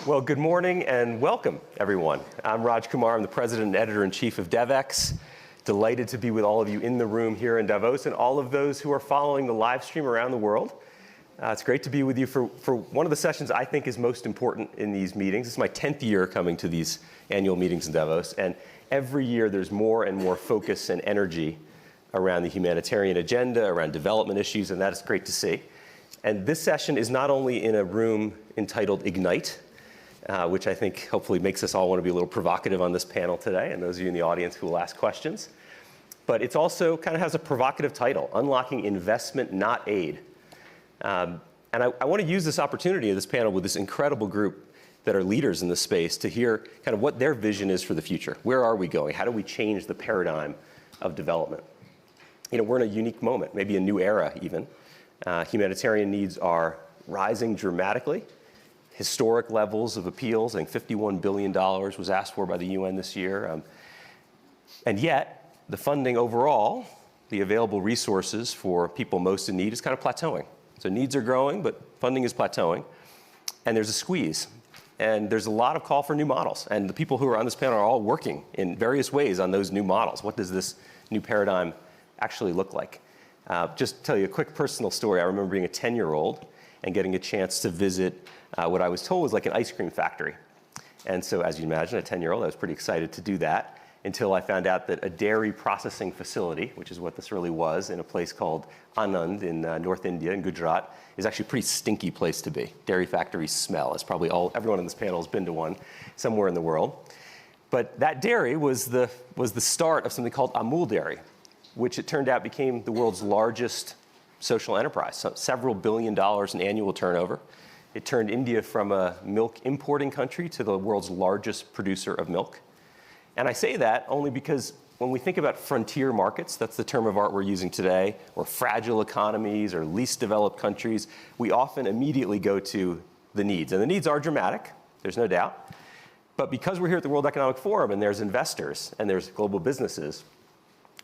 Well, good morning and welcome, everyone. I'm Raj Kumar. I'm the president and editor-in-chief of DevEx. Delighted to be with all of you in the room here in Davos and all of those who are following the live stream around the world. It's great to be with you for one of the sessions I think is most important in these meetings. This is my 10th year coming to these annual meetings in Davos, and every year there's more and more focus and energy around the humanitarian agenda, around development issues, and that is great to see. And this session is not only in a room entitled Ignite, which I think hopefully makes us all want to be a little provocative on this panel today, and those of you in the audience who will ask questions. But it's also kind of has a provocative title, Unlocking Investment, Not Aid. And I want to use this opportunity of this panel with this incredible group that are leaders in this space to hear kind of what their vision is for the future. Where are we going? How do we change the paradigm of development? You know, we're in a unique moment, maybe a new era even. Humanitarian needs are rising dramatically. Historic levels of appeals. I think $51 billion was asked for by the UN this year. And yet, the funding overall, the available resources for people most in need is kind of plateauing. So needs are growing, but funding is plateauing. And there's a squeeze. And there's a lot of call for new models. And the people who are on this panel are all working in various ways on those new models. What does this new paradigm actually look like? Just to tell you a quick personal story. I remember being a 10-year-old and getting a chance to visit what I was told was like an ice cream factory. And so, as you imagine, a 10-year-old, I was pretty excited to do that until I found out that a dairy processing facility, which is what this really was, in a place called Anand in North India, in Gujarat, is actually a pretty stinky place to be. Dairy factories smell. It's probably everyone on this panel has been to one somewhere in the world. But that dairy was the start of something called Amul Dairy, which it turned out became the world's largest social enterprise, so several billion dollars in annual turnover. It turned India from a milk importing country to the world's largest producer of milk. And I say that only because when we think about frontier markets, that's the term of art we're using today, or fragile economies or least developed countries, we often immediately go to the needs. And the needs are dramatic, there's no doubt. But because we're here at the World Economic Forum and there's investors and there's global businesses,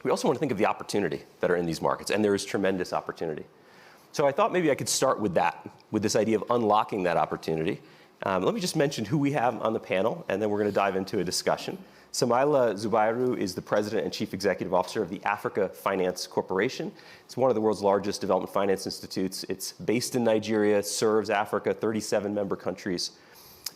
we also want to think of the opportunity that are in these markets, and there is tremendous opportunity. So I thought maybe I could start with that, with this idea of unlocking that opportunity. Let me just mention who we have on the panel, and then we're going to dive into a discussion. Samaila Zubairu is the President and Chief Executive Officer of the Africa Finance Corporation. It's one of the world's largest development finance institutes. It's based in Nigeria, serves Africa, 37 member countries.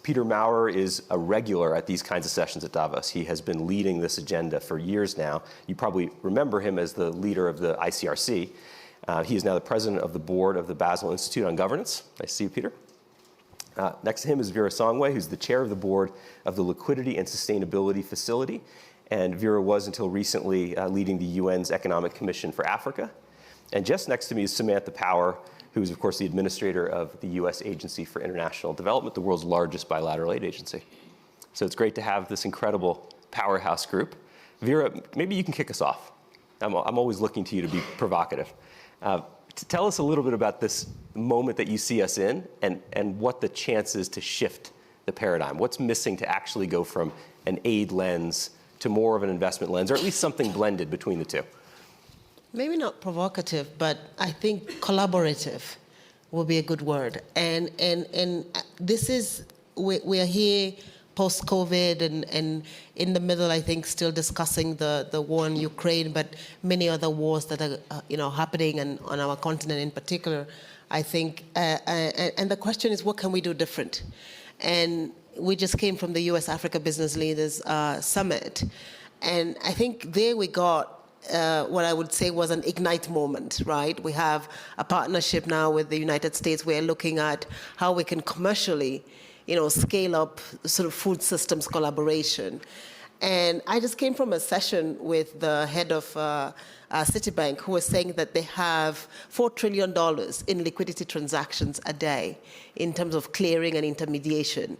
Peter Maurer is a regular at these kinds of sessions at Davos. He has been leading this agenda for years now. You probably remember him as the leader of the ICRC. He is now the president of the board of the Basel Institute on Governance. Nice to see you, Peter. Next to him is Vera Songwe, who's the chair of the board of the Liquidity and Sustainability Facility. And Vera was, until recently, leading the UN's Economic Commission for Africa. And just next to me is Samantha Power, who is, of course, the administrator of the U.S. Agency for International Development, the world's largest bilateral aid agency. So it's great to have this incredible powerhouse group. Vera, maybe you can kick us off. I'm always looking to you to be provocative. Tell us a little bit about this moment that you see us in and what the chance is to shift the paradigm. What's missing to actually go from an aid lens to more of an investment lens, or at least something blended between the two? Maybe not provocative, but I think collaborative will be a good word. And this is, we're here post-COVID and in the middle, I think, still discussing the war in Ukraine, but many other wars that are happening and on our continent in particular, I think. And the question is, what can we do different? And we just came from the U.S. Africa Business Leaders Summit. And I think there we got what I would say was an ignite moment, right? We have a partnership now with the United States. We're looking at how we can commercially, scale up sort of food systems collaboration. And I just came from a session with the head of Citibank, who was saying that they have $4 trillion in liquidity transactions a day in terms of clearing and intermediation.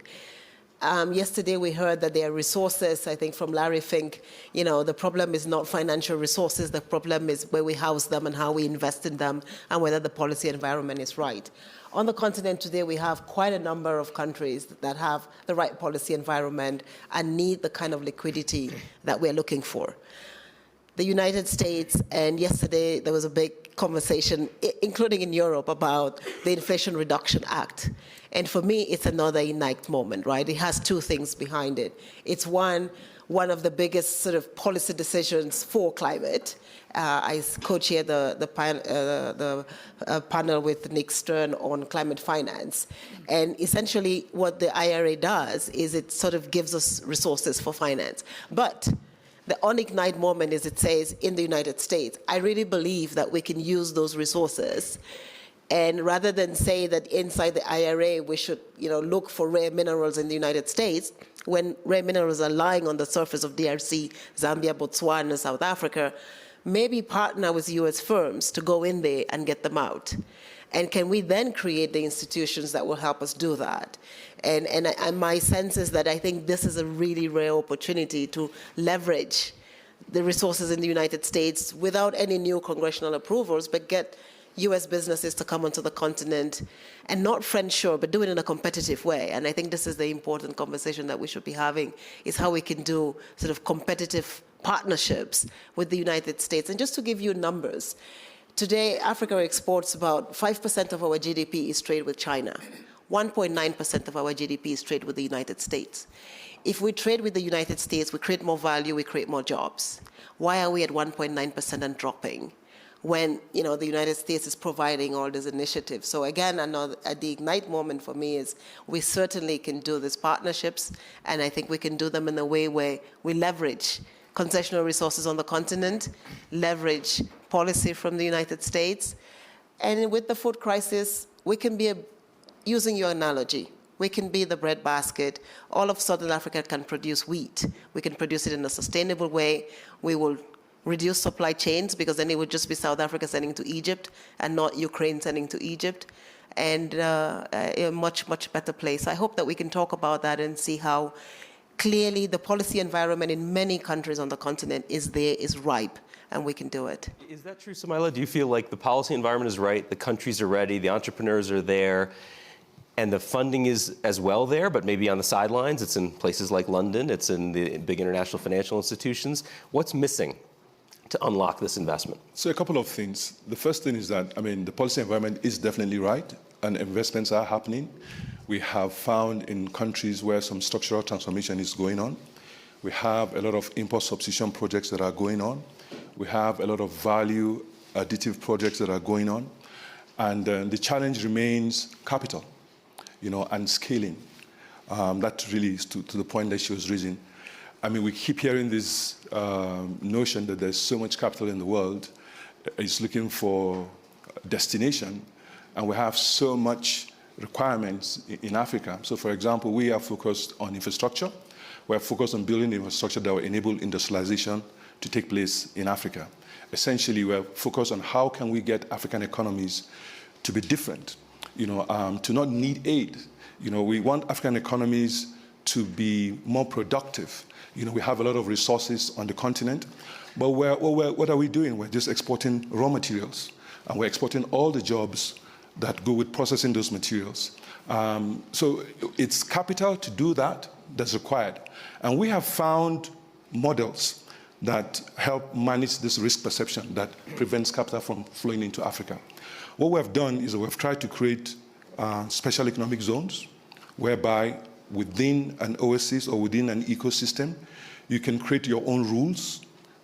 Yesterday we heard that there are resources, I think from Larry Fink, the problem is not financial resources, the problem is where we house them and how we invest in them and whether the policy environment is right. On the continent today, we have quite a number of countries that have the right policy environment and need the kind of liquidity that we're looking for. the United States, and yesterday there was a big conversation, including in Europe, about the Inflation Reduction Act. And for me, it's another Ignite moment, right? It has two things behind it. It's one of the biggest sort of policy decisions for climate. I co-chair the panel with Nick Stern on climate finance. And essentially what the IRA does is it sort of gives us resources for finance. But the on-Ignite moment is it says in the United States, I really believe that we can use those resources. And rather than say that inside the IRA we should look for rare minerals in the United States, when rare minerals are lying on the surface of DRC, Zambia, Botswana, South Africa, maybe partner with US firms to go in there and get them out. And can we then create the institutions that will help us do that? And my sense is that I think this is a really rare opportunity to leverage the resources in the United States without any new congressional approvals, but get US businesses to come onto the continent and not friendshore, but do it in a competitive way. And I think this is the important conversation that we should be having, is how we can do sort of competitive partnerships with the United States. And just to give you numbers, today Africa exports about 5% of our GDP is trade with China. 1.9% of our GDP is trade with the United States. If we trade with the United States, we create more value, we create more jobs. Why are we at 1.9% and dropping when the United States is providing all these initiatives? So again, the Ignite moment for me is we certainly can do these partnerships, and I think we can do them in a way where we leverage concessional resources on the continent, leverage policy from the United States. And with the food crisis, we can be, using your analogy, we can be the breadbasket. All of Southern Africa can produce wheat. We can produce it in a sustainable way. We will reduce supply chains, because then it would just be South Africa sending to Egypt and not Ukraine sending to Egypt, and a much, much better place. I hope that we can talk about that and see how clearly the policy environment in many countries on the continent is ripe, and we can do it. Is that true, Samaila? Do you feel like the policy environment is right, the countries are ready, the entrepreneurs are there, and the funding is as well there, but maybe on the sidelines? It's in places like London, it's in the big international financial institutions. What's missing to unlock this investment? So a couple of things. The first thing is that, the policy environment is definitely right, and investments are happening. We have found in countries where some structural transformation is going on. We have a lot of import substitution projects that are going on. We have a lot of value additive projects that are going on. And the challenge remains capital, and scaling. That really is to the point that she was raising. We keep hearing this notion that there's so much capital in the world, it's looking for destination, and we have so much requirements in Africa. So for example, we are focused on infrastructure. We're focused on building infrastructure that will enable industrialization to take place in Africa. Essentially, we're focused on how can we get African economies to be different, to not need aid. We want African economies to be more productive. We have a lot of resources on the continent, but what are we doing? We're just exporting raw materials, and we're exporting all the jobs that go with processing those materials. So it's capital to do that that's required. And we have found models that help manage this risk perception that prevents capital from flowing into Africa. What we have done is we've tried to create special economic zones, whereby within an oasis or within an ecosystem, you can create your own rules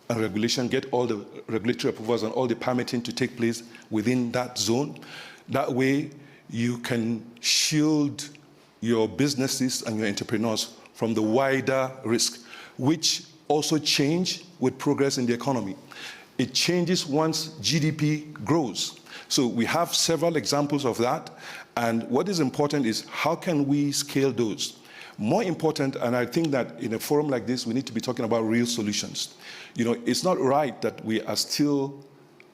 and regulation, get all the regulatory approvals and all the permitting to take place within that zone. That way, you can shield your businesses and your entrepreneurs from the wider risk, which also change with progress in the economy. It changes once GDP grows. So we have several examples of that. And what is important is how can we scale those? More important, and I think that in a forum like this, we need to be talking about real solutions. It's not right that we are still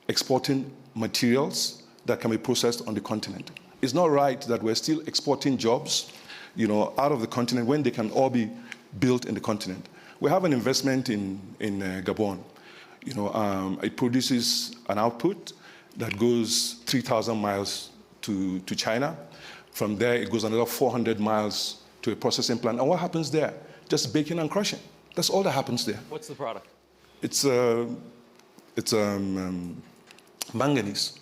exporting materials that can be processed on the continent. It's not right that we're still exporting jobs, out of the continent when they can all be built in the continent. We have an investment in Gabon. It produces an output that goes 3,000 miles to China. From there, it goes another 400 miles to a processing plant. And what happens there? Just baking and crushing. That's all that happens there. What's the product? It's It's manganese.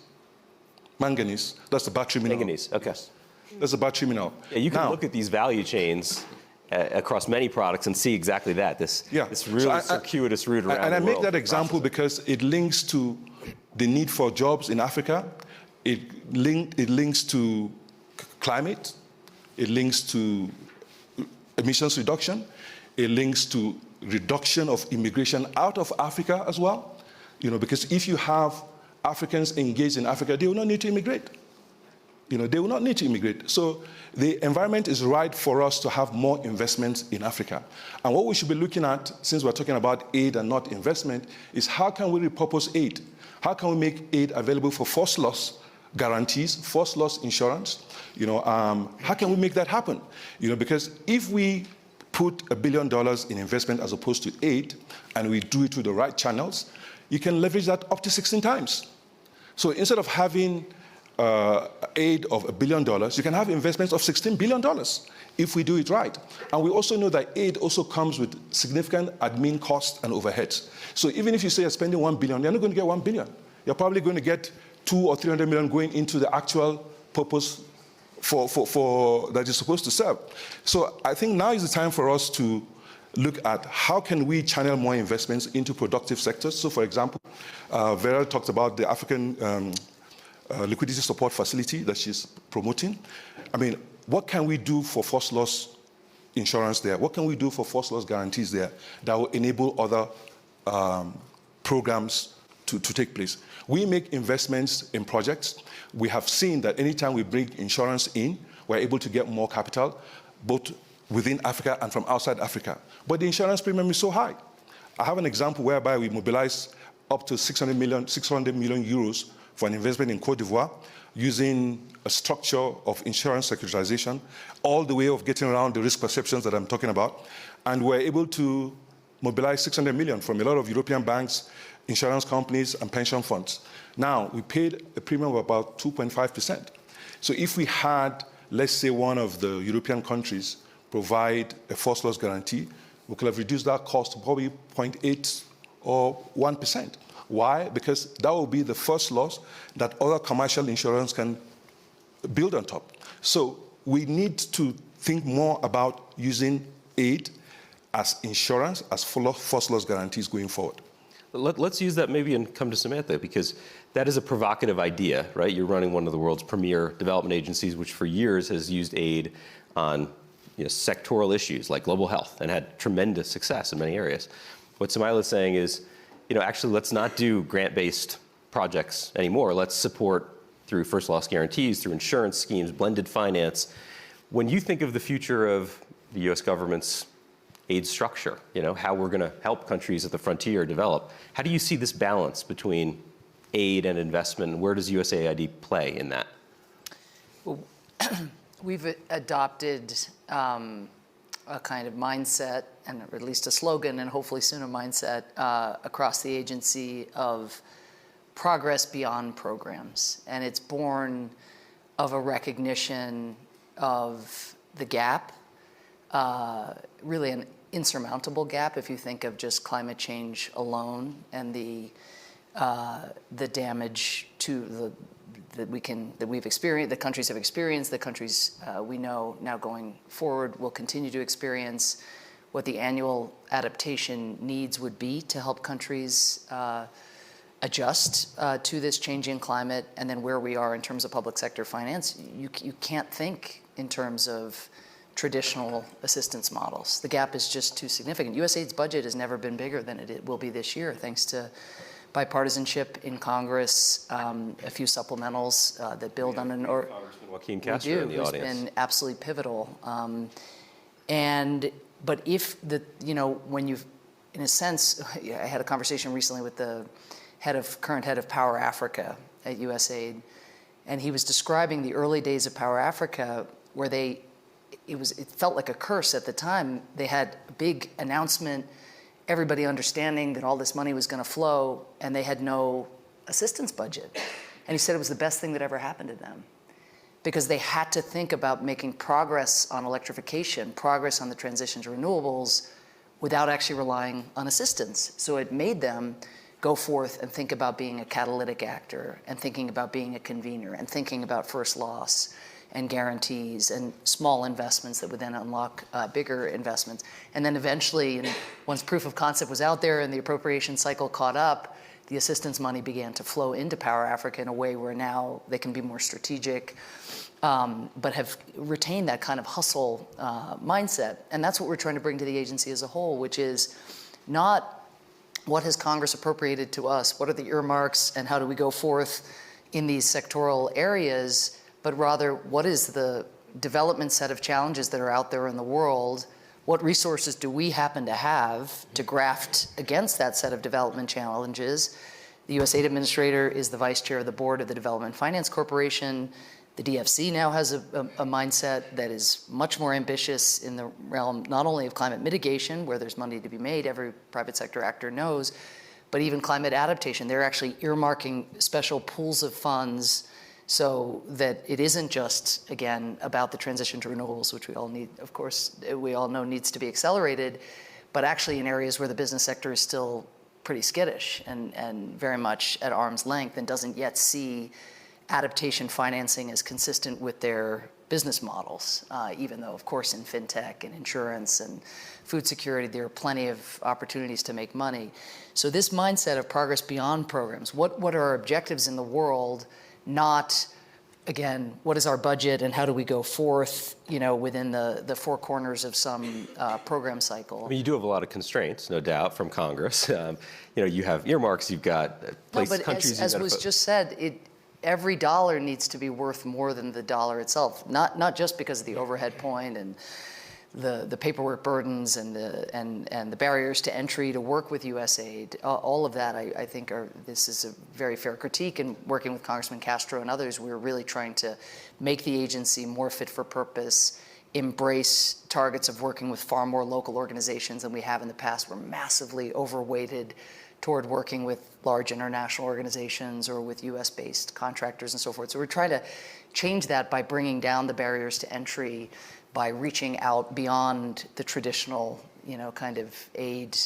Manganese, that's the battery mineral. Manganese, okay. That's the battery mineral. Yeah, you can Now, look at these value chains across many products and see exactly that, this really circuitous route around the world. And I make that example because it links to the need for jobs in Africa. It links to climate. It links to emissions reduction. It links to reduction of immigration out of Africa as well. You know, because if you have Africans engaged in Africa, they will not need to immigrate. You know, they will not need to immigrate. So the environment is right for us to have more investments in Africa. And what we should be looking at, since we're talking about aid and not investment, is how can we repurpose aid? How can we make aid available for first loss guarantees, first loss insurance? You know, how can we make that happen? You know, because if we put $1 billion in investment as opposed to aid, and we do it through the right channels, you can leverage that up to 16 times. So instead of having aid of $1 billion, you can have investments of $16 billion if we do it right. And we also know that aid also comes with significant admin costs and overheads. So even if you say you're spending $1 billion, you're not going to get $1 billion. You're probably going to get 200 or 300 million going into the actual purpose for that you're supposed to serve. So I think now is the time for us to look at how can we channel more investments into productive sectors. So for example, Vera talked about the African liquidity support facility that she's promoting. I mean, what can we do for first loss insurance there? What can we do for first loss guarantees there that will enable other programs to take place? We make investments in projects. We have seen that anytime we bring insurance in, we're able to get more capital, both within Africa and from outside Africa. But the insurance premium is so high. I have an example whereby we mobilize up to 600 million euros for an investment in Cote d'Ivoire using a structure of insurance securitization, all the way of getting around the risk perceptions that I'm talking about. And we're able to mobilize 600 million from a lot of European banks, insurance companies, and pension funds. Now, we paid a premium of about 2.5%. So if we had, let's say, one of the European countries provide a first loss guarantee, we could have reduced that cost to probably 0.8 or 1%. Why? Because that will be the first loss that other commercial insurance can build on top. So we need to think more about using aid as insurance, as first loss guarantees going forward. Let's use that maybe and come to Samantha, because that is a provocative idea, right? You're running one of the world's premier development agencies, which for years has used aid on sectoral issues like global health and had tremendous success in many areas. What Sumaila is saying is, actually let's not do grant-based projects anymore. Let's support through first loss guarantees, through insurance schemes, blended finance. When you think of the future of the US government's aid structure, how we're going to help countries at the frontier develop, how do you see this balance between aid and investment? Where does USAID play in that? Well, we've adopted a kind of mindset, and at least a slogan, and hopefully soon a mindset across the agency of progress beyond programs. And it's born of a recognition of the gap, really an insurmountable gap if you think of just climate change alone and the damage to that we've experienced, the countries have experienced, the countries we know now going forward will continue to experience, what the annual adaptation needs would be to help countries adjust to this changing climate, and then where we are in terms of public sector finance. You can't think in terms of traditional assistance models. The gap is just too significant. USAID's budget has never been bigger than it will be this year, thanks to bipartisanship in Congress, a few supplementals that build on an Congressman Joaquin Castro in the audience. Who's been absolutely pivotal. But if when you've, in a sense, I had a conversation recently with the current head of Power Africa at USAID, and he was describing the early days of Power Africa, where it felt like a curse at the time. They had a big announcement, everybody understanding that all this money was going to flow, and they had no assistance budget. And he said it was the best thing that ever happened to them, because they had to think about making progress on electrification, progress on the transition to renewables, without actually relying on assistance. So it made them go forth and think about being a catalytic actor and thinking about being a convener and thinking about first loss and guarantees and small investments that would then unlock bigger investments. And then eventually, and once proof of concept was out there and the appropriation cycle caught up, the assistance money began to flow into Power Africa in a way where now they can be more strategic, but have retained that kind of hustle mindset. And that's what we're trying to bring to the agency as a whole, which is not what has Congress appropriated to us, what are the earmarks, and how do we go forth in these sectoral areas, but rather what is the development set of challenges that are out there in the world, what resources do we happen to have to graft against that set of development challenges. The USAID Administrator is the vice chair of the board of the Development Finance Corporation. The DFC now has a mindset that is much more ambitious in the realm not only of climate mitigation, where there's money to be made, every private sector actor knows, but even climate adaptation. They're actually earmarking special pools of funds so that it isn't just, again, about the transition to renewables, which we all need, of course, we all know needs to be accelerated, but actually in areas where the business sector is still pretty skittish and very much at arm's length and doesn't yet see adaptation financing as consistent with their business models, even though, of course, in fintech and insurance and food security, there are plenty of opportunities to make money. So this mindset of progress beyond programs, what are our objectives in the world, not, again, what is our budget and how do we go forth, within the four corners of some program cycle. I mean, you do have a lot of constraints, no doubt, from Congress. You have earmarks, you've got places, countries. As was just said, every dollar needs to be worth more than the dollar itself. Not just because of the overhead point and the paperwork burdens and the barriers to entry to work with USAID. All of that, I think, this is a very fair critique. And working with Congressman Castro and others, we're really trying to make the agency more fit for purpose, embrace targets of working with far more local organizations than we have in the past. We're massively overweighted toward working with large international organizations or with US-based contractors and so forth. So we're trying to change that by bringing down the barriers to entry, by reaching out beyond the traditional, kind of aid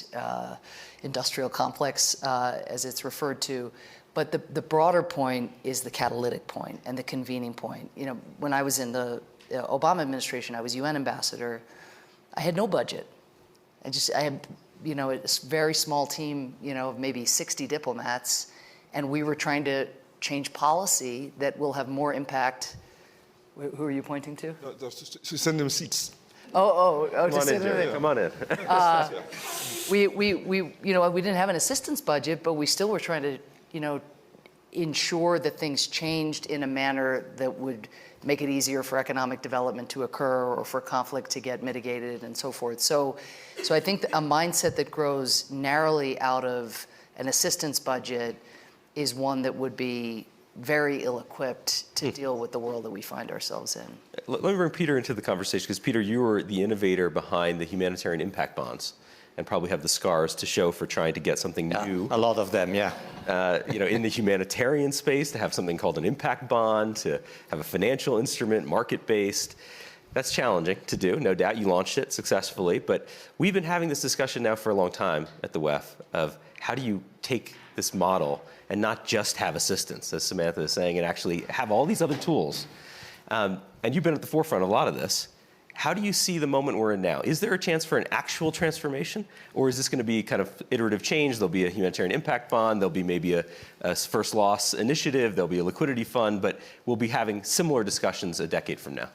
industrial complex, as it's referred to. But the broader point is the catalytic point and the convening point. When I was in the Obama administration, I was UN ambassador. I had no budget. I had, a very small team, of maybe 60 diplomats, and we were trying to change policy that will have more impact. Who are you pointing to? No, just to send them seats. Oh, Come on in, Jerry. Come on in. We didn't have an assistance budget, but we still were trying to, ensure that things changed in a manner that would make it easier for economic development to occur or for conflict to get mitigated and so forth. So I think a mindset that grows narrowly out of an assistance budget is one that would be very ill-equipped to deal with the world that we find ourselves in. Let me bring Peter into the conversation, because Peter, you were the innovator behind the humanitarian impact bonds and probably have the scars to show for trying to get something new. A lot of them, yeah. In the humanitarian space, to have something called an impact bond, to have a financial instrument, market-based. That's challenging to do, no doubt. You launched it successfully, but we've been having this discussion now for a long time at the WEF of how do you take this model and not just have assistance, as Samantha is saying, and actually have all these other tools. And you've been at the forefront of a lot of this. How do you see the moment we're in now? Is there a chance for an actual transformation? Or is this going to be kind of iterative change? There'll be a humanitarian impact bond. There'll be maybe a first loss initiative. There'll be a liquidity fund. But we'll be having similar discussions a decade from now.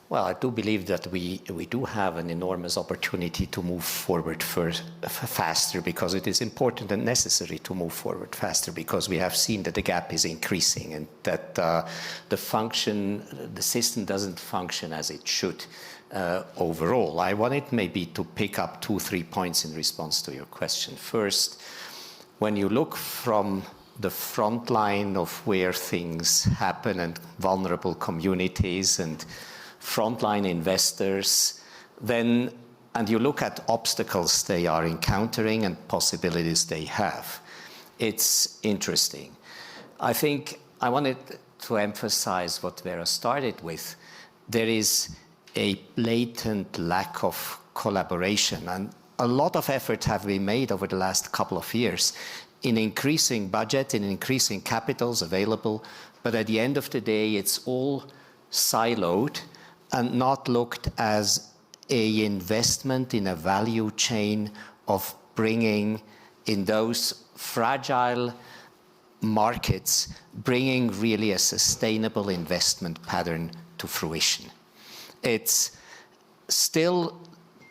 Well, I do believe that we do have an enormous opportunity to move forward faster, because it is important and necessary to move forward faster, because we have seen that the gap is increasing and that the system doesn't function as it should overall. I wanted maybe to pick up 2-3 points in response to your question. First, when you look from the front line of where things happen and vulnerable communities and frontline investors, and you look at obstacles they are encountering and possibilities they have, it's interesting. I think I wanted to emphasize what Vera started with. There is a blatant lack of collaboration, and a lot of efforts have been made over the last couple of years in increasing budget, in increasing capitals available, but at the end of the day, it's all siloed and not looked as a investment in a value chain of bringing in those fragile markets, bringing really a sustainable investment pattern to fruition. It's still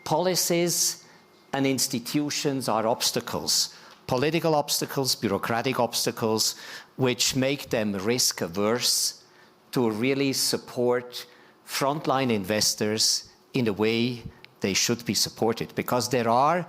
policies and institutions are obstacles, political obstacles, bureaucratic obstacles, which make them risk averse to really support frontline investors in the way they should be supported, because there are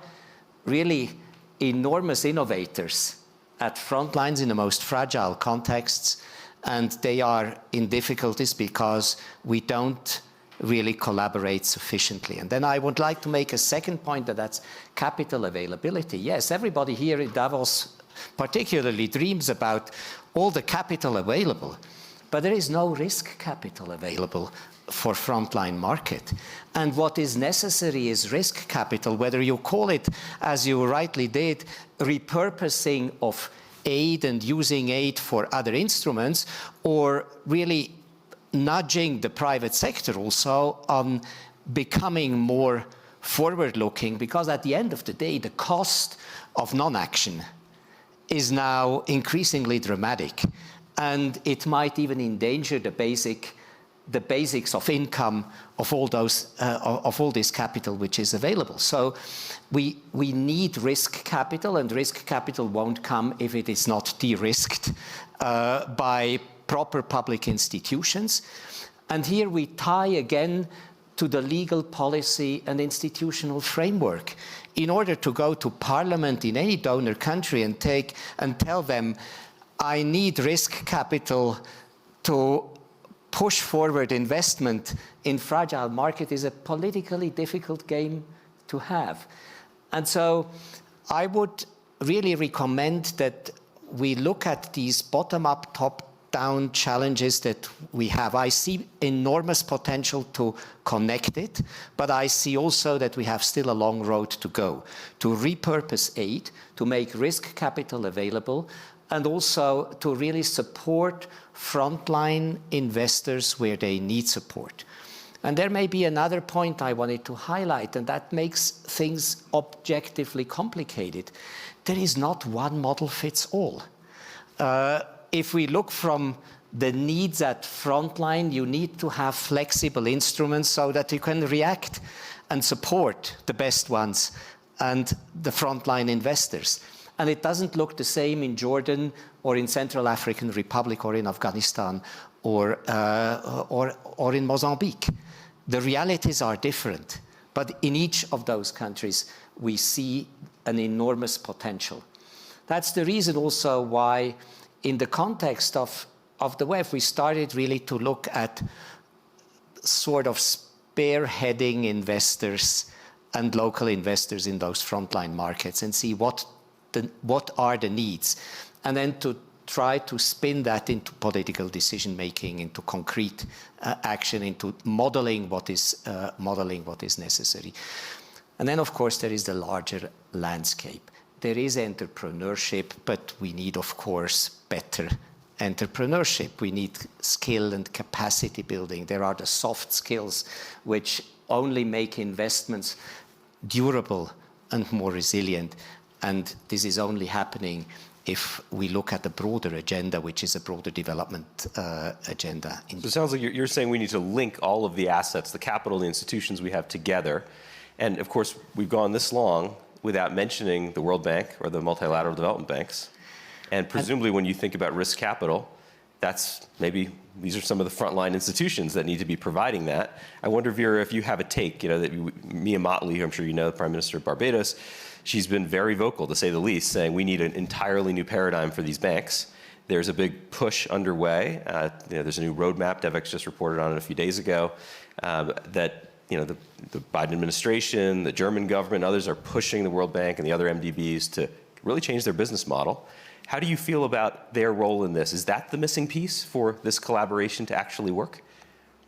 really enormous innovators at frontlines in the most fragile contexts, and they are in difficulties because we don't really collaborate sufficiently. And then I would like to make a second point, that's capital availability. Yes, everybody here in Davos particularly dreams about all the capital available, but there is no risk capital available for frontline market. And what is necessary is risk capital, whether you call it, as you rightly did, repurposing of aid and using aid for other instruments, or really nudging the private sector also on becoming more forward-looking, because at the end of the day, the cost of non-action is now increasingly dramatic, and it might even endanger the basics of income of all this capital which is available. So we need risk capital, and risk capital won't come if it is not de-risked by proper public institutions. And here we tie again to the legal policy and institutional framework. In order to go to parliament in any donor country and tell them, I need risk capital to push forward investment in fragile market, is a politically difficult game to have. And so I would really recommend that we look at these bottom-up, top-down challenges that we have. I see enormous potential to connect it, but I see also that we have still a long road to go to repurpose aid, to make risk capital available, and also to really support frontline investors where they need support. And there may be another point I wanted to highlight, and that makes things objectively complicated. There is not one model fits all. If we look from the needs at frontline, you need to have flexible instruments so that you can react and support the best ones and the frontline investors. And it doesn't look the same in Jordan or in Central African Republic or in Afghanistan or in Mozambique. The realities are different, but in each of those countries we see an enormous potential. That's the reason also why in the context of the WEF we started really to look at sort of spearheading investors and local investors in those frontline markets and see what are the needs, and then to try to spin that into political decision-making, into concrete action, into modeling what is necessary. And then, of course, there is the larger landscape. There is entrepreneurship, but we need, of course, better entrepreneurship. We need skill and capacity building. There are the soft skills which only make investments durable and more resilient. And this is only happening if we look at the broader agenda, which is a broader development agenda. So it sounds like you're saying we need to link all of the assets, the capital, the institutions we have together. And of course, we've gone this long without mentioning the World Bank or the multilateral development banks. And presumably when you think about risk capital, that's maybe these are some of the frontline institutions that need to be providing that. I wonder, Vera, if you have a take, that Mia Mottley, who I'm sure you know, the Prime Minister of Barbados, she's been very vocal, to say the least, saying we need an entirely new paradigm for these banks. There's a big push underway. There's a new roadmap, DevEx just reported on it a few days ago, that the Biden administration, the German government, others are pushing the World Bank and the other MDBs to really change their business model. How do you feel about their role in this? Is that the missing piece for this collaboration to actually work?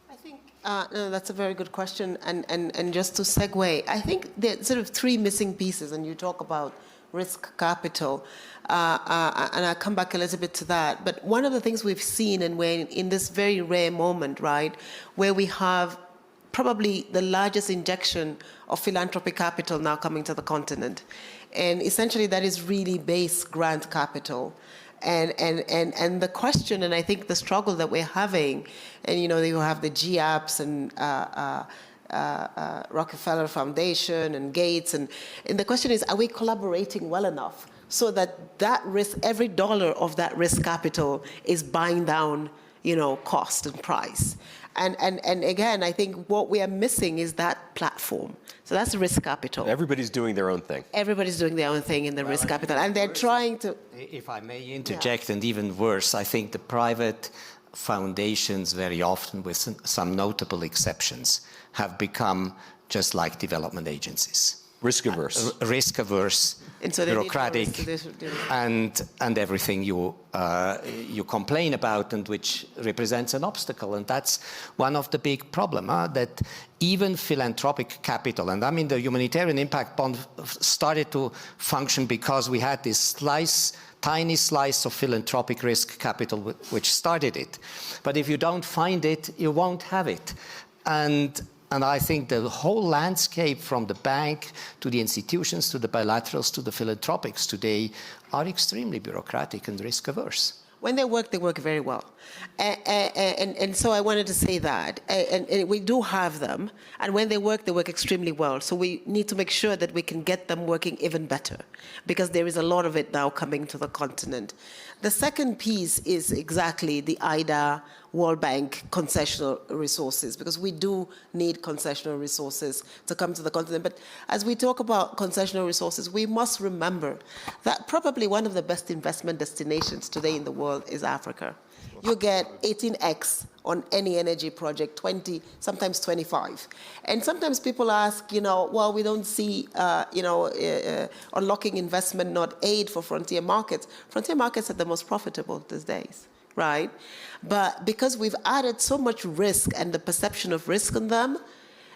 I think no, that's a very good question. And just to segue, I think there are sort of three missing pieces, and you talk about risk capital. And I'll come back a little bit to that. But one of the things we've seen, and we're in this very rare moment, right, where we have probably the largest injection of philanthropic capital now coming to the continent. And essentially that is really base grant capital. And the question, and I think the struggle that we're having, and you have the GAPs and Rockefeller Foundation and Gates, and the question is, are we collaborating well enough so that risk, every dollar of that risk capital is buying down, cost and price? And again, I think what we are missing is that platform. So that's risk capital. Everybody's doing their own thing. Everybody's doing their own thing in the risk capital, and they're trying to. If I may interject, and even worse, I think the private foundations very often, with some notable exceptions, have become just like development agencies. Risk averse. Risk averse, And so bureaucratic, and everything you complain about, and which represents an obstacle. And that's one of the big problems, that even philanthropic capital, and I mean the humanitarian impact bond started to function because we had this tiny slice of philanthropic risk capital which started it. But if you don't find it, you won't have it. And I think the whole landscape, from the bank to the institutions to the bilaterals to the philanthropics today, are extremely bureaucratic and risk averse. When they work very well. And so I wanted to say that. And we do have them. And when they work extremely well. So we need to make sure that we can get them working even better, because there is a lot of it now coming to the continent. The second piece is exactly the IDA, World Bank concessional resources, because we do need concessional resources to come to the continent. But as we talk about concessional resources, we must remember that probably one of the best investment destinations today in the world is Africa. You get 18x on any energy project, 20, sometimes 25. And sometimes people ask, well, we don't see, unlocking investment, not aid for frontier markets. Frontier markets are the most profitable these days, right? But because we've added so much risk and the perception of risk on them,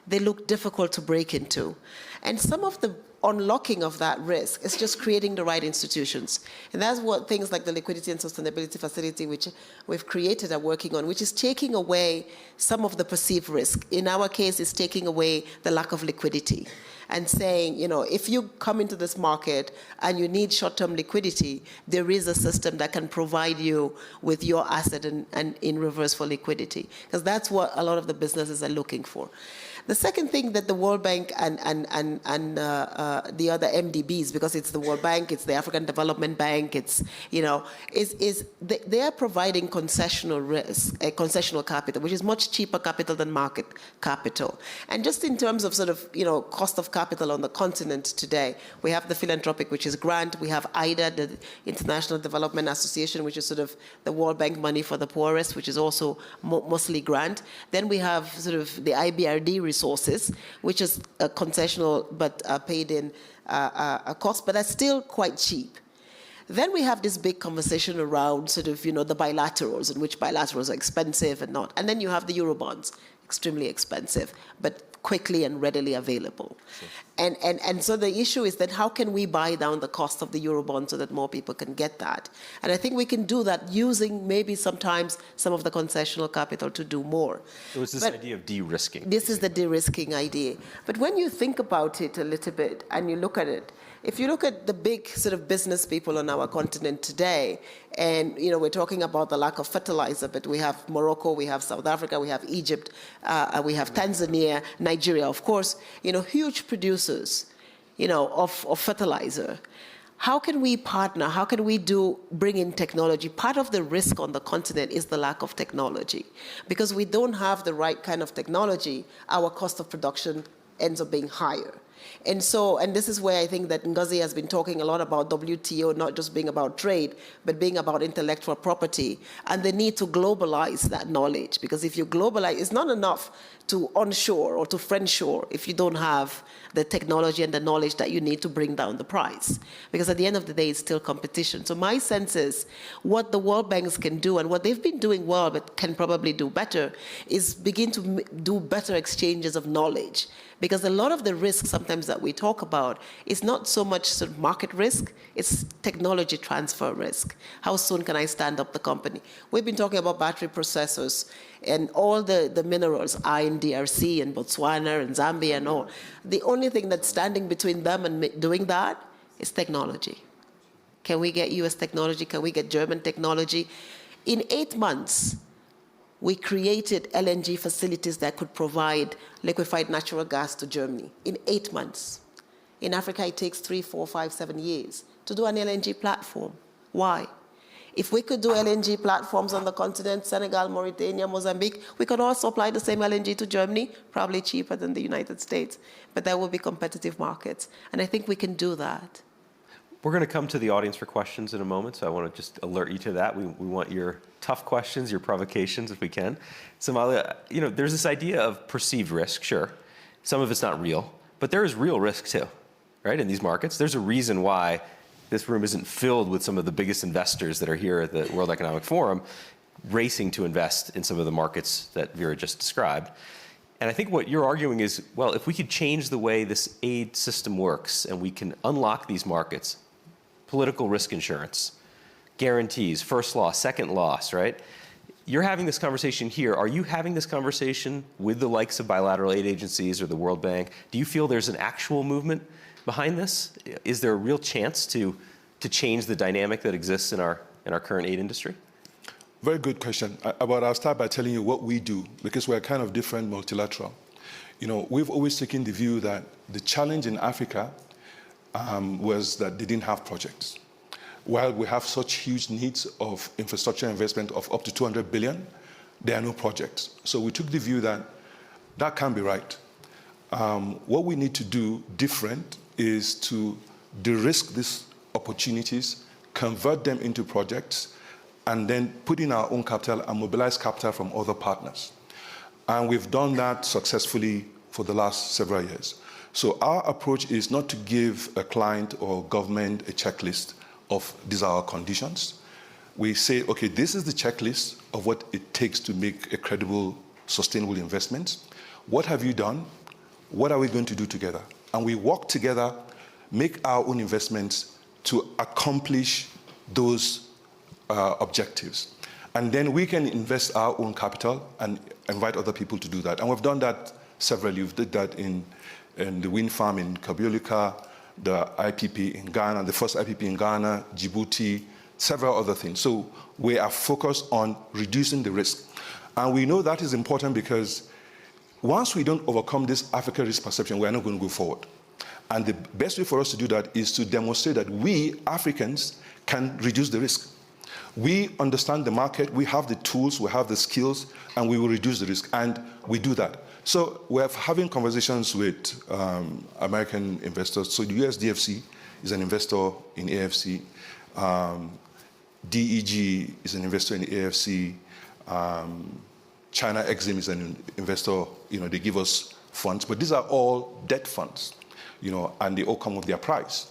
they look difficult to break into. And some of the unlocking of that risk is just creating the right institutions. And that's what things like the Liquidity and Sustainability Facility, which we've created, are working on, which is taking away some of the perceived risk. In our case, it's taking away the lack of liquidity and saying, if you come into this market and you need short-term liquidity, there is a system that can provide you with your asset and in reverse for liquidity, because that's what a lot of the businesses are looking for. The second thing that the World Bank and the other MDBs, because it's the World Bank, it's the African Development Bank, it's, is they are providing concessional risk, concessional capital, which is much cheaper capital than market capital. And just in terms of cost of capital on the continent today, we have the philanthropic, which is grant. We have IDA, the International Development Association, which is sort of the World Bank money for the poorest, which is also mostly grant. Then we have sort of the IBRD resources, which is a concessional but paid in a cost, but that's still quite cheap. Then we have this big conversation around the bilaterals, and which bilaterals are expensive and not. And then you have the Eurobonds, extremely expensive, but quickly and readily available. Sure. And so the issue is that how can we buy down the cost of the Eurobond so that more people can get that? And I think we can do that using maybe sometimes some of the concessional capital to do more. So it's this idea of de-risking. This is the de-risking idea. But when you think about it a little bit and you look at it, if you look at the big sort of business people on our continent today, and we're talking about the lack of fertilizer, but we have Morocco, we have South Africa, we have Egypt, we have Tanzania, Nigeria, of course, huge producers, of fertilizer. How can we partner? How can we bring in technology? Part of the risk on the continent is the lack of technology. Because we don't have the right kind of technology, our cost of production ends up being higher. And this is where I think that Ngozi has been talking a lot about WTO not just being about trade, but being about intellectual property and the need to globalize that knowledge. Because if you globalize, it's not enough to onshore or to friendshore if you don't have the technology and the knowledge that you need to bring down the price. Because at the end of the day, it's still competition. So my sense is what the World Banks can do, and what they've been doing well but can probably do better, is begin to do better exchanges of knowledge. Because a lot of the risks sometimes sometimes that we talk about is not so much sort of market risk, it's technology transfer risk. How soon can I stand up the company? We've been talking about battery processors and all the minerals, in DRC and Botswana and Zambia and all. The only thing that's standing between them and doing that is technology. Can we get US technology? Can we get German technology? In 8 months, we created LNG facilities that could provide liquefied natural gas to Germany in 8 months. In Africa, it takes 3, 4, 5, 7 years to do an LNG platform. Why? If we could do LNG platforms on the continent, Senegal, Mauritania, Mozambique, we could also apply the same LNG to Germany, probably cheaper than the United States, but there will be competitive markets. And I think we can do that. We're going to come to the audience for questions in a moment, so I want to just alert you to that. We want your tough questions, your provocations, if we can. Somalia, there's this idea of perceived risk, sure. Some of it's not real, but there is real risk too, right, in these markets. There's a reason why this room isn't filled with some of the biggest investors that are here at the World Economic Forum racing to invest in some of the markets that Vera just described. And I think what you're arguing is, well, if we could change the way this aid system works and we can unlock these markets, political risk insurance, guarantees, first loss, second loss, right? You're having this conversation here. Are you having this conversation with the likes of bilateral aid agencies or the World Bank? Do you feel there's an actual movement behind this? Is there a real chance to change the dynamic that exists in our current aid industry? Very good question. But I'll start by telling you what we do, because we're kind of different multilateral. We've always taken the view that the challenge in Africa was that they didn't have projects. While we have such huge needs of infrastructure investment of up to $200 billion, there are no projects. So we took the view that that can't be right. What we need to do different is to de-risk these opportunities, convert them into projects, and then put in our own capital and mobilize capital from other partners. And we've done that successfully for the last several years. So our approach is not to give a client or government a checklist of these are our conditions. We say, okay, this is the checklist of what it takes to make a credible, sustainable investment. What have you done? What are we going to do together? And we work together, make our own investments to accomplish those objectives. And then we can invest our own capital and invite other people to do that. And we've done that severally. We've did that in the wind farm in Kabyolika, the IPP in Ghana, the first IPP in Ghana, Djibouti, several other things. So we are focused on reducing the risk. And we know that is important because once we don't overcome this Africa risk perception, we are not going to go forward. And the best way for us to do that is to demonstrate that we, Africans, can reduce the risk. We understand the market, we have the tools, we have the skills, and we will reduce the risk, and we do that. So we're having conversations with American investors. So the USDFC is an investor in AFC. DEG is an investor in AFC. China Exim is an investor. They give us funds, but these are all debt funds, and they all come with their price.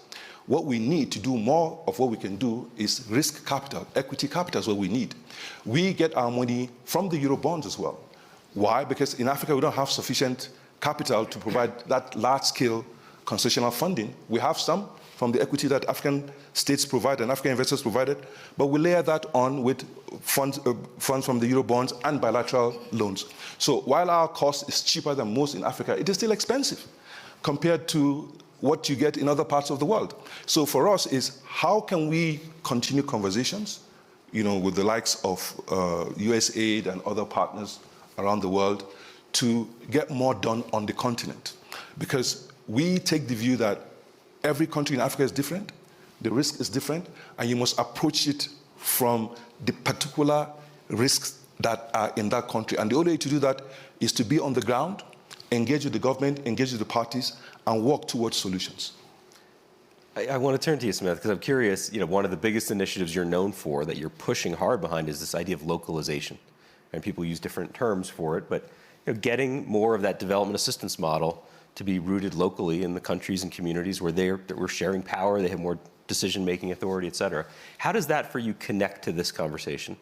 What we need to do more of what we can do is risk capital. Equity capital is what we need. We get our money from the Euro bonds as well. Why? Because in Africa, we don't have sufficient capital to provide that large-scale concessional funding. We have some from the equity that African states provide and African investors provided, but we layer that on with funds from the Euro bonds and bilateral loans. So while our cost is cheaper than most in Africa, it is still expensive compared to what you get in other parts of the world. So for us is how can we continue conversations, with the likes of USAID and other partners around the world to get more done on the continent. Because we take the view that every country in Africa is different, the risk is different, and you must approach it from the particular risks that are in that country. And the only way to do that is to be on the ground, engage with the government, engage with the parties, and work towards solutions. I want to turn to you, Smith, because I'm curious, one of the biggest initiatives you're known for that you're pushing hard behind is this idea of localization. And people use different terms for it, but getting more of that development assistance model to be rooted locally in the countries and communities where we're sharing power, they have more decision-making authority, et cetera. How does that, for you, connect to this conversation?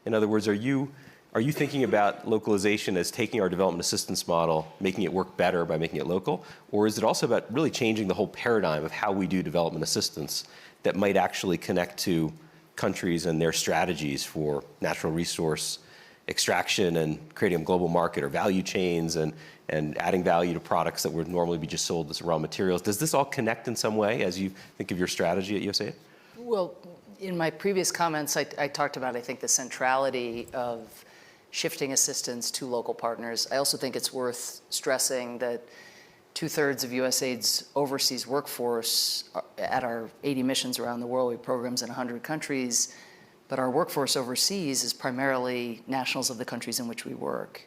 In other words, are you Are you thinking about localization as taking our development assistance model, making it work better by making it local? Or is it also about really changing the whole paradigm of how we do development assistance that might actually connect to countries and their strategies for natural resource extraction and creating a global market or value chains and adding value to products that would normally be just sold as raw materials? Does this all connect in some way as you think of your strategy at USAID? Well, in my previous comments, I talked about, I think, the centrality of shifting assistance to local partners. I also think it's worth stressing that 2/3 of USAID's overseas workforce at our 80 missions around the world, we have programs in 100 countries, but our workforce overseas is primarily nationals of the countries in which we work.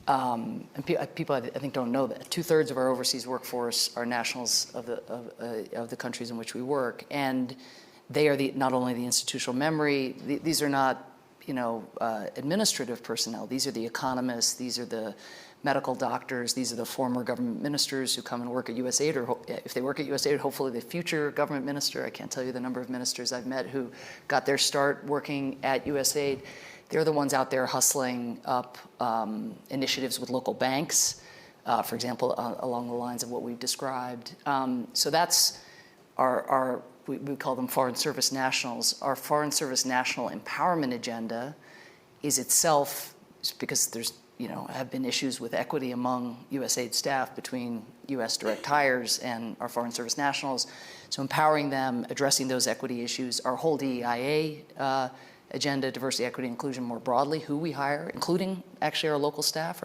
And people, I think, don't know that. 2/3 of our overseas workforce are nationals of the countries in which we work. And they are not only the institutional memory, these are not administrative personnel. These are the economists, these are the medical doctors, these are the former government ministers who come and work at USAID, or if they work at USAID, hopefully the future government minister. I can't tell you the number of ministers I've met who got their start working at USAID. They're the ones out there hustling up initiatives with local banks, for example, along the lines of what we've described. So that's we call them Foreign Service Nationals. Our Foreign Service National Empowerment Agenda is itself, because there's have been issues with equity among USAID staff between US direct hires and our Foreign Service Nationals. So empowering them, addressing those equity issues. Our whole DEIA agenda, diversity, equity, inclusion more broadly, who we hire, including actually our local staff,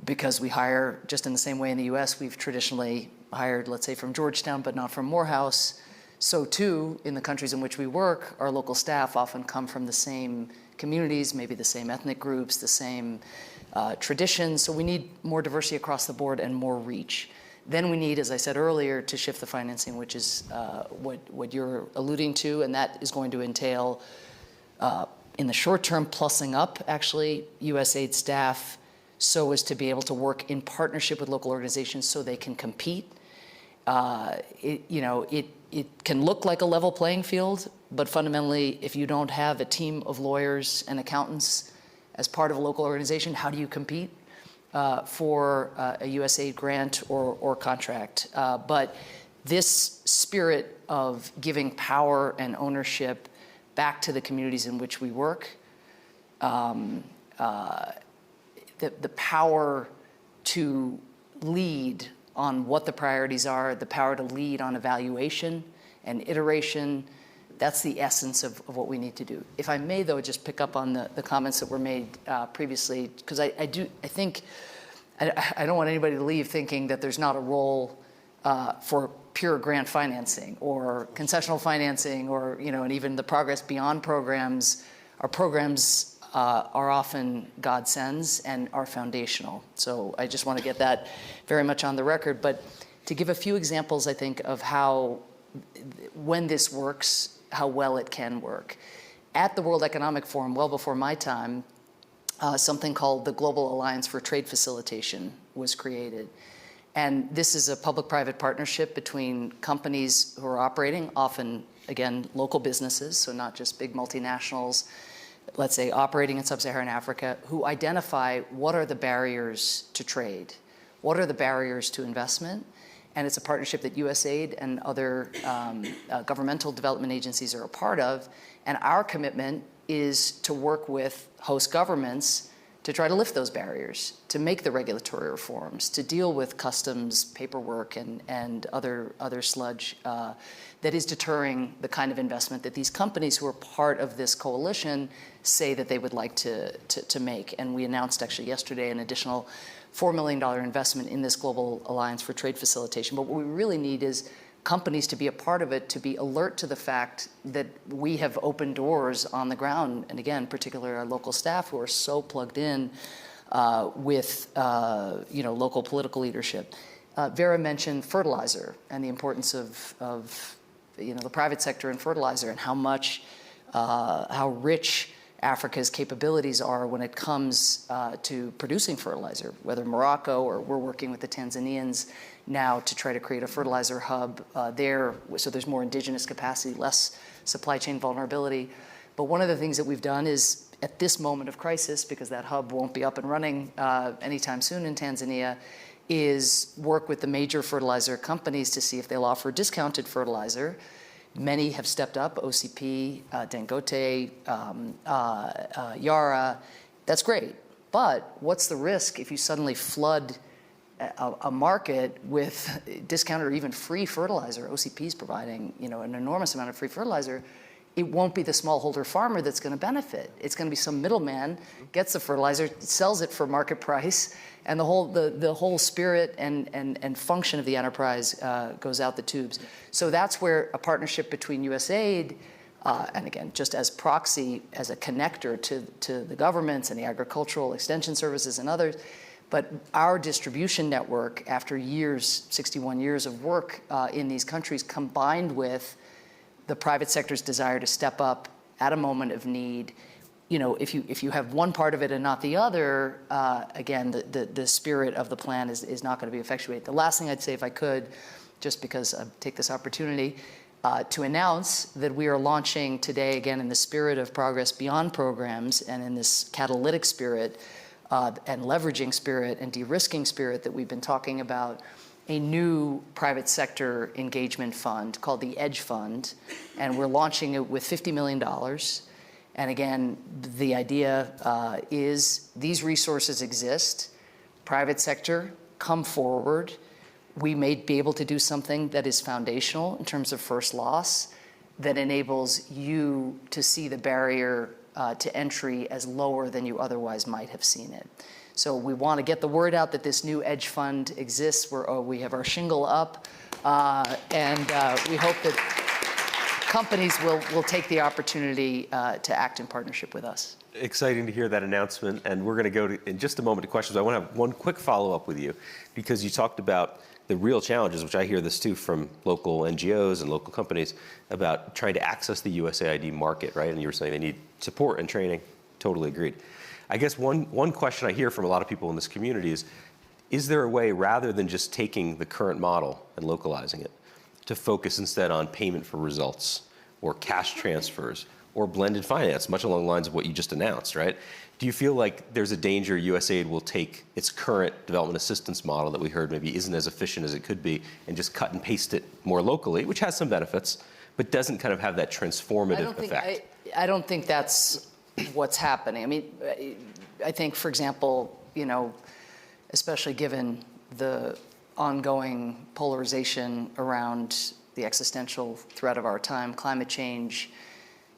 because we hire just in the same way in the US, we've traditionally hired, let's say, from Georgetown, but not from Morehouse. So too, in the countries in which we work, our local staff often come from the same communities, maybe the same ethnic groups, the same traditions. So we need more diversity across the board and more reach. Then we need, as I said earlier, to shift the financing, which is what you're alluding to, and that is going to entail, in the short term, plussing up, actually, USAID staff so as to be able to work in partnership with local organizations so they can compete. It can look like a level playing field, but fundamentally, if you don't have a team of lawyers and accountants as part of a local organization, how do you compete for a USAID grant or contract? But this spirit of giving power and ownership back to the communities in which we work, the power to lead on what the priorities are, the power to lead on evaluation and iteration, that's the essence of what we need to do. If I may, though, just pick up on the comments that were made previously, because I think I don't want anybody to leave thinking that there's not a role for pure grant financing or concessional financing or, and even the progress beyond programs. Our programs are often godsends and are foundational. So I just want to get that very much on the record. But to give a few examples, I think, of how, when this works, how well it can work. At the World Economic Forum, well before my time, something called the Global Alliance for Trade Facilitation was created. And this is a public-private partnership between companies who are operating, often, again, local businesses, so not just big multinationals, let's say operating in sub-Saharan Africa, who identify what are the barriers to trade, what are the barriers to investment, and it's a partnership that USAID and other governmental development agencies are a part of, and our commitment is to work with host governments to try to lift those barriers, to make the regulatory reforms, to deal with customs, paperwork, and other sludge that is deterring the kind of investment that these companies who are part of this coalition say that they would like to make. And we announced actually yesterday an additional $4 million investment in this Global Alliance for Trade Facilitation. But what we really need is companies to be a part of it, to be alert to the fact that we have opened doors on the ground, and again, particularly our local staff who are so plugged in with local political leadership. Vera mentioned fertilizer and the importance of the private sector in fertilizer and how rich Africa's capabilities are when it comes to producing fertilizer, whether Morocco or we're working with the Tanzanians now to try to create a fertilizer hub there, so there's more indigenous capacity, less supply chain vulnerability. But one of the things that we've done is at this moment of crisis, because that hub won't be up and running anytime soon in Tanzania, is work with the major fertilizer companies to see if they'll offer discounted fertilizer. Many have stepped up, OCP, Dangote, Yara. That's great. But what's the risk if you suddenly flood a market with discounted or even free fertilizer? OCP is providing, an enormous amount of free fertilizer. It won't be the smallholder farmer that's going to benefit. It's going to be some middleman gets the fertilizer, sells it for market price, and the whole spirit and function of the enterprise goes out the tubes. So that's where a partnership between USAID and again, just as proxy, as a connector to the governments and the agricultural extension services and others, but our distribution network, after 61 years of work in these countries, combined with the private sector's desire to step up at a moment of need, if you have one part of it and not the other, again, the spirit of the plan is not going to be effectuated. The last thing I'd say, if I could, just because I take this opportunity, to announce that we are launching today, again, in the spirit of Progress Beyond programs and in this catalytic spirit and leveraging spirit and de-risking spirit that we've been talking about, a new private sector engagement fund called the EDGE Fund, and we're launching it with $50 million. And again, the idea is these resources exist. Private sector, come forward. We may be able to do something that is foundational in terms of first loss, that enables you to see the barrier to entry as lower than you otherwise might have seen it. So we want to get the word out that this new EDGE Fund exists. We have our shingle up, and we hope that companies will take the opportunity to act in partnership with us. Exciting to hear that announcement, and we're going to go in just a moment to questions. I want to have one quick follow-up with you, because you talked about the real challenges, which I hear this too from local NGOs and local companies, about trying to access the USAID market, right? And you were saying they need support and training. Totally agreed. I guess one question I hear from a lot of people in this community is there a way, rather than just taking the current model and localizing it, to focus instead on payment for results or cash transfers or blended finance, much along the lines of what you just announced, right? Do you feel like there's a danger USAID will take its current development assistance model that we heard maybe isn't as efficient as it could be and just cut and paste it more locally, which has some benefits, but doesn't kind of have that transformative effect? I don't think that's what's happening. I mean, I think, for example, especially given the ongoing polarization around the existential threat of our time, climate change,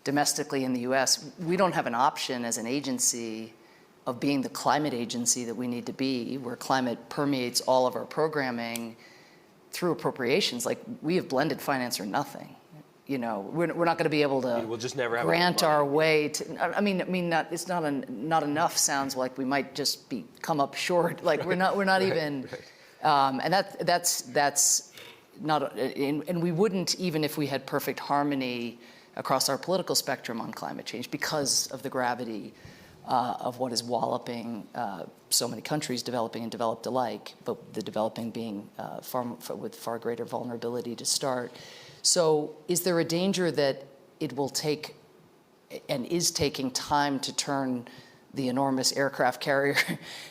domestically in the US, we don't have an option as an agency of being the climate agency that we need to be, where climate permeates all of our programming through appropriations. Like, we have blended finance or nothing. We're not going to be able to we'll just never have grant our way to. I mean, it's not enough. Sounds like we might just come up short. Like we're not right, even, right. And that's not. And we wouldn't, even if we had perfect harmony across our political spectrum on climate change, because of the gravity of what is walloping so many countries, developing and developed alike, but the developing being with far greater vulnerability to start. So is there a danger that it will take, and is taking, time to turn the enormous aircraft carrier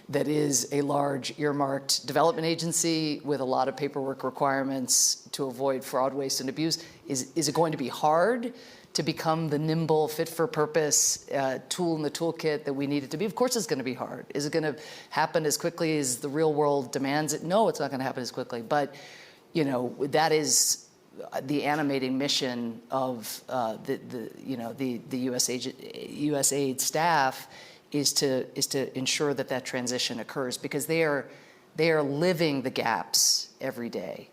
that is a large earmarked development agency with a lot of paperwork requirements to avoid fraud, waste, and abuse? Is it going to be hard to become the nimble, fit-for-purpose tool in the toolkit that we need it to be? Of course it's going to be hard. Is it going to happen as quickly as the real world demands it? No, it's not going to happen as quickly. But, that is the animating mission of the USAID staff, is to ensure that transition occurs, because they are living the gaps every day.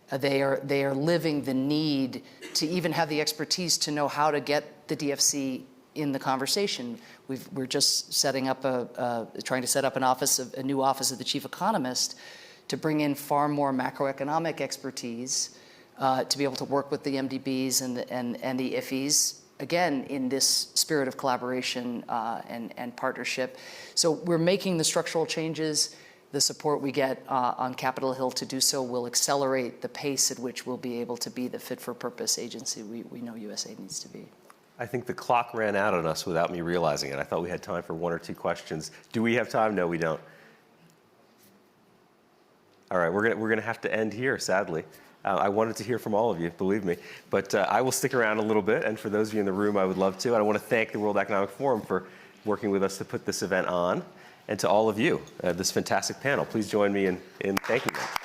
They are living the need to even have the expertise to know how to get the DFC in the conversation. We're just setting up trying to set up a new office of the chief economist to bring in far more macroeconomic expertise to be able to work with the MDBs and the IFEs, again, in this spirit of collaboration and partnership. So we're making the structural changes. The support we get on Capitol Hill to do so will accelerate the pace at which we'll be able to be the fit-for-purpose agency we know USAID needs to be. I think the clock ran out on us without me realizing it. I thought we had time for 1 or 2 questions. Do we have time? No, we don't. All right, we're gonna have to end here, sadly. I wanted to hear from all of you, believe me. But I will stick around a little bit, and for those of you in the room, I would love to. And I want to thank the World Economic Forum for working with us to put this event on. And to all of you, this fantastic panel, please join me in thanking them.